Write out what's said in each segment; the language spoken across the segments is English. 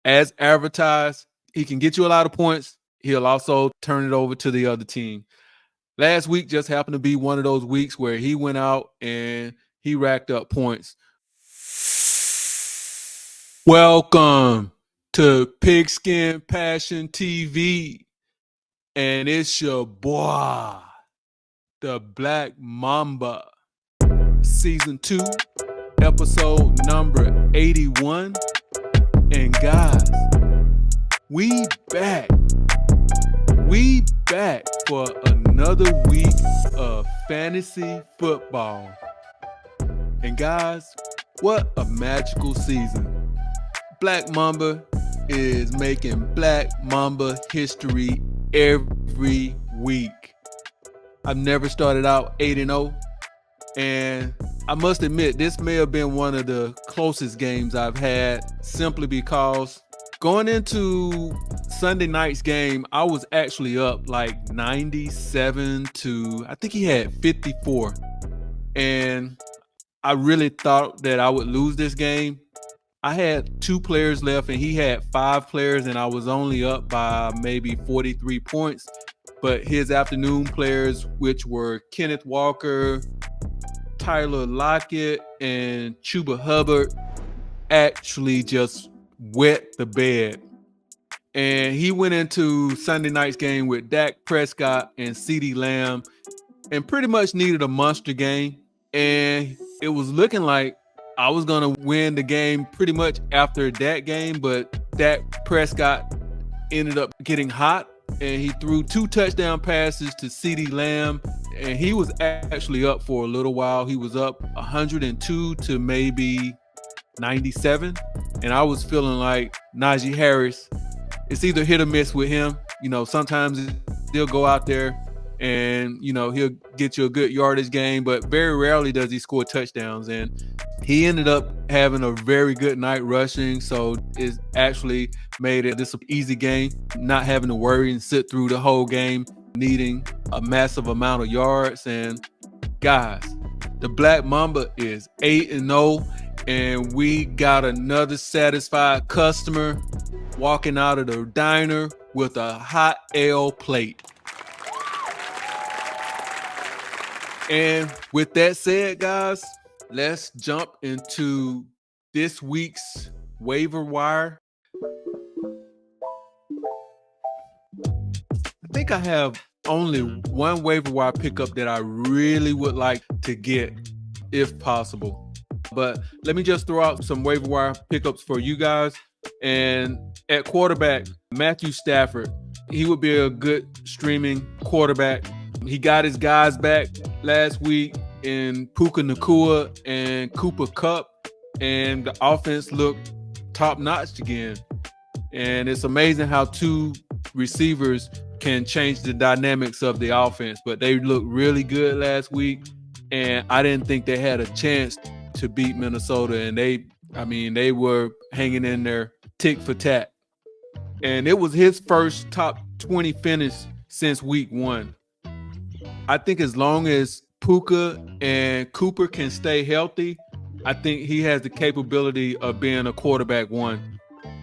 as advertised. He can get you a lot of points. He'll also turn it over to the other team. Last week just happened to be one of those weeks where he went out and he racked up points. Welcome to Pigskin Passion TV. And it's your boy, the Black Mamba. Season 2, episode number 81. And guys, we back. We back for another week of fantasy football. And guys, what a magical season. Black Mamba is making Black Mamba history every week. I've never started out 8-0, and I must admit this may have been one of the closest games I've had, simply because going into Sunday night's game, I was actually up like 97 to, I think he had 54. And I really thought that I would lose this game. I had 2 players left and he had 5 players, and I was only up by maybe 43 points. But his afternoon players, which were Kenneth Walker, Tyler Lockett, and Chuba Hubbard, actually just wet the bed. And he went into Sunday night's game with Dak Prescott and CeeDee Lamb and pretty much needed a monster game. And it was looking like I was going to win the game pretty much after that game, but Dak Prescott ended up getting hot, and he threw 2 touchdown passes to CeeDee Lamb, and he was actually up for a little while. He was up 102 to maybe 97, and I was feeling like Najee Harris, it's either hit or miss with him. You know, sometimes he'll go out there and, you know, he'll get you a good yardage game, but very rarely does he score touchdowns. And he ended up having a very good night rushing, so it actually made it this an easy game, not having to worry and sit through the whole game, needing a massive amount of yards. And guys, the Black Mamba is 8-0, and we got another satisfied customer walking out of the diner with a hot ale plate. And with that said, guys, let's jump into this week's waiver wire. I think I have only one waiver wire pickup that I really would like to get if possible. But let me just throw out some waiver wire pickups for you guys. And at quarterback, Matthew Stafford, he would be a good streaming quarterback. He got his guys back last week in Puka Nacua and Cooper Kupp, and the offense looked top-notch again. And it's amazing how 2 receivers can change the dynamics of the offense, but they looked really good last week, and I didn't think they had a chance to beat Minnesota, and they were hanging in there tick for tat. And it was his first top 20 finish since week 1. I think as long as Puka and Cooper can stay healthy, I think he has the capability of being a quarterback 1.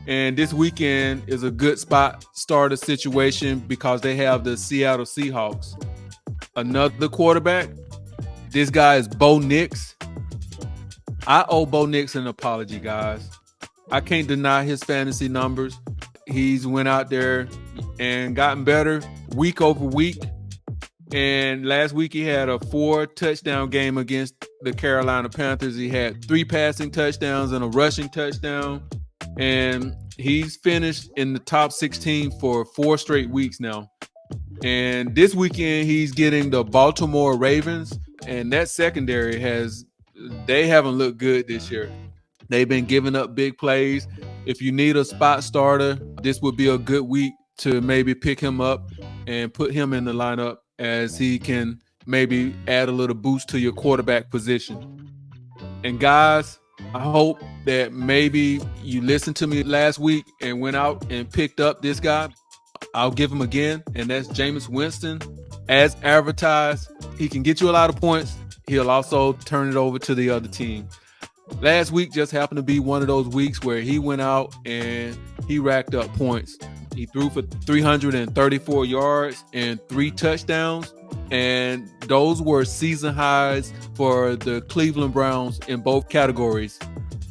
And this weekend is a good spot starter situation because they have the Seattle Seahawks. Another quarterback, this guy is Bo Nix. I owe Bo Nix an apology, guys. I can't deny his fantasy numbers. He's went out there and gotten better week over week. And last week he had a 4-touchdown game against the Carolina Panthers. He had 3 passing touchdowns and a rushing touchdown. And he's finished in the top 16 for 4 straight weeks now. And this weekend he's getting the Baltimore Ravens. And that secondary they haven't looked good this year. They've been giving up big plays. If you need a spot starter, this would be a good week to maybe pick him up and put him in the lineup, as he can maybe add a little boost to your quarterback position. And guys, I hope that maybe you listened to me last week and went out and picked up this guy. I'll give him again, and that's Jameis Winston. As advertised, he can get you a lot of points. He'll also turn it over to the other team. Last week just happened to be one of those weeks where he went out and he racked up points. He threw for 334 yards and 3 touchdowns, and those were season highs for the Cleveland Browns in both categories.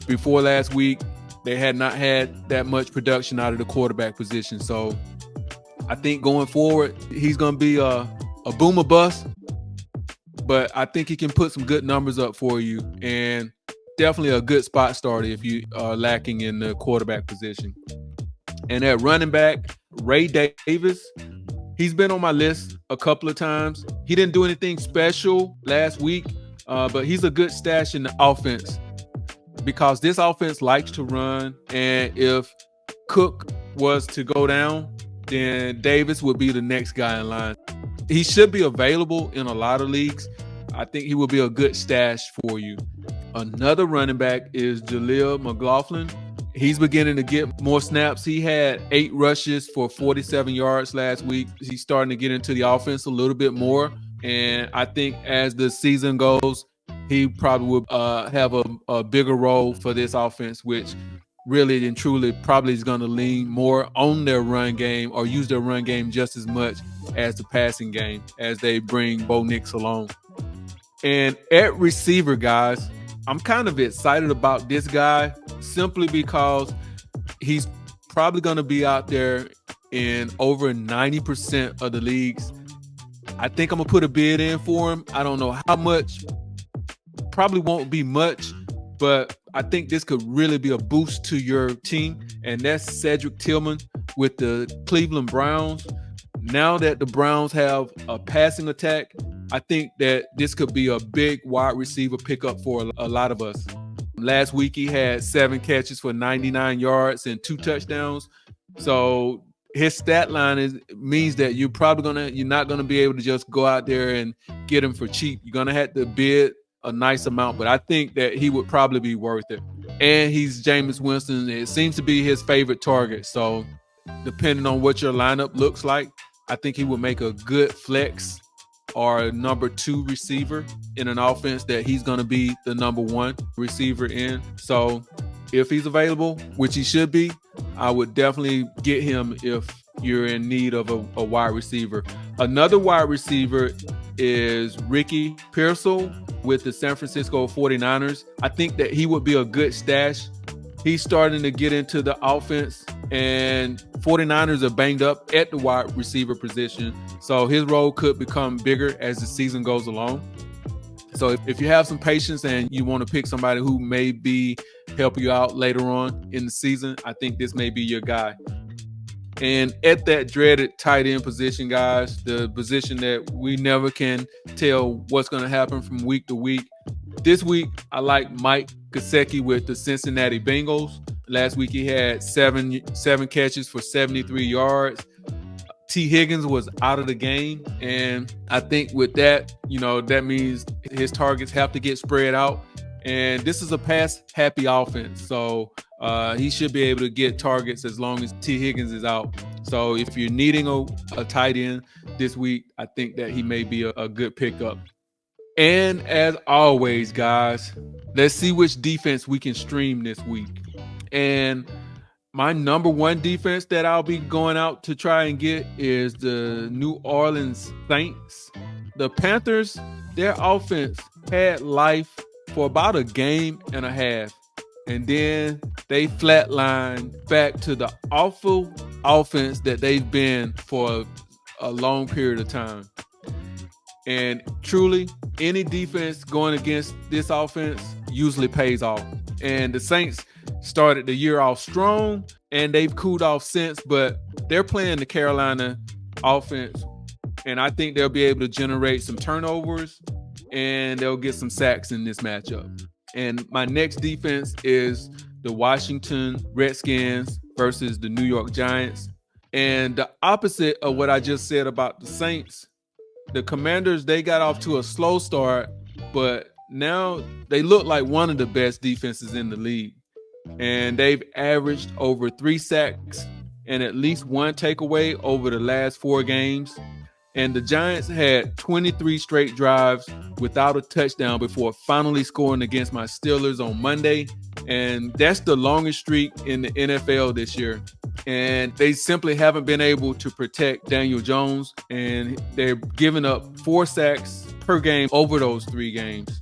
Before last week, they had not had that much production out of the quarterback position. So I think going forward, he's going to be a boom or bust, but I think he can put some good numbers up for you, and definitely a good spot starter if you are lacking in the quarterback position. And at running back, Ray Davis, he's been on my list a couple of times. He didn't do anything special last week, but he's a good stash in the offense because this offense likes to run. And if Cook was to go down, then Davis would be the next guy in line. He should be available in a lot of leagues. I think he will be a good stash for you. Another running back is Jaleel McLaughlin. He's beginning to get more snaps. He had 8 rushes for 47 yards last week. He's starting to get into the offense a little bit more. And I think as the season goes, he probably will have a bigger role for this offense, which really and truly probably is going to lean more on their run game or use their run game just as much as the passing game as they bring Bo Nix along. And at receiver, guys, I'm kind of excited about this guy simply because he's probably going to be out there in over 90% of the leagues. I think I'm going to put a bid in for him. I don't know how much. Probably won't be much, but I think this could really be a boost to your team. And that's Cedric Tillman with the Cleveland Browns. Now that the Browns have a passing attack, I think that this could be a big wide receiver pickup for a lot of us. Last week, he had 7 catches for 99 yards and 2 touchdowns. So his stat line means that you're not gonna be able to just go out there and get him for cheap. You're gonna have to bid a nice amount, but I think that he would probably be worth it. And he's Jameis Winston. It seems to be his favorite target. So depending on what your lineup looks like, I think he would make a good flex or number 2 receiver in an offense that he's going to be the number 1 receiver in. So if he's available, which he should be, I would definitely get him if you're in need of a wide receiver. Another wide receiver is Ricky Pearsall with the San Francisco 49ers. I think that he would be a good stash. He's starting to get into the offense, and 49ers are banged up at the wide receiver position. So his role could become bigger as the season goes along. So if you have some patience and you want to pick somebody who may be help you out later on in the season, I think this may be your guy. And at that dreaded tight end position, guys, the position that we never can tell what's going to happen from week to week. This week, I like Mike Gesicki with the Cincinnati Bengals. Last week, he had seven catches for 73 yards. T. Higgins was out of the game. And I think with that, that means his targets have to get spread out. And this is a pass-happy offense. So he should be able to get targets as long as T. Higgins is out. So if you're needing a tight end this week, I think that he may be a good pickup. And as always, guys, let's see which defense we can stream this week. And my number 1 defense that I'll be going out to try and get is the New Orleans Saints. The Panthers, their offense had life for about a game and a half. And then they flatlined back to the awful offense that they've been for a long period of time. And truly, any defense going against this offense usually pays off. And the Saints started the year off strong, and they've cooled off since, but they're playing the Carolina offense, and I think they'll be able to generate some turnovers, and they'll get some sacks in this matchup. And my next defense is the Washington Redskins versus the New York Giants. And the opposite of what I just said about the Saints, the Commanders, they got off to a slow start, but now they look like one of the best defenses in the league. And they've averaged over 3 sacks and at least 1 takeaway over the last 4 games. And the Giants had 23 straight drives without a touchdown before finally scoring against my Steelers on Monday. And that's the longest streak in the NFL this year. and they simply haven't been able to protect Daniel Jones, and they're giving up 4 sacks per game over those 3 games,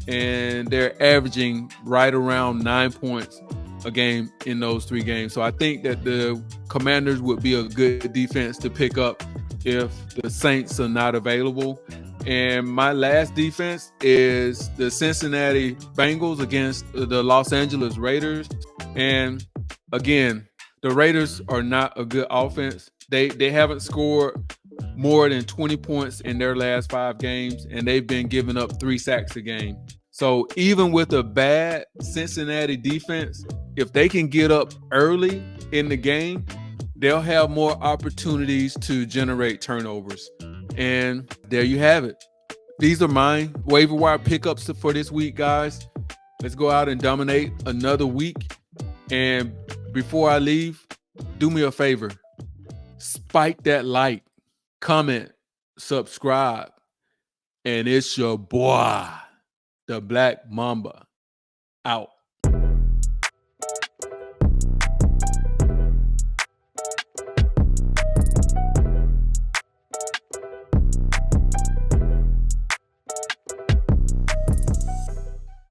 and they're averaging right around 9 points a game in those 3 games. So I think that the Commanders would be a good defense to pick up if the Saints are not available. And my last defense is the Cincinnati Bengals against the Los Angeles Raiders. And again, the Raiders are not a good offense. They haven't scored more than 20 points in their last 5 games, and they've been giving up 3 sacks a game. So even with a bad Cincinnati defense, if they can get up early in the game, they'll have more opportunities to generate turnovers. And there you have it. These are my waiver wire pickups for this week, guys. Let's go out and dominate another week. And before I leave, do me a favor. Spike that like, comment, subscribe. And it's your boy, the Black Mamba, out.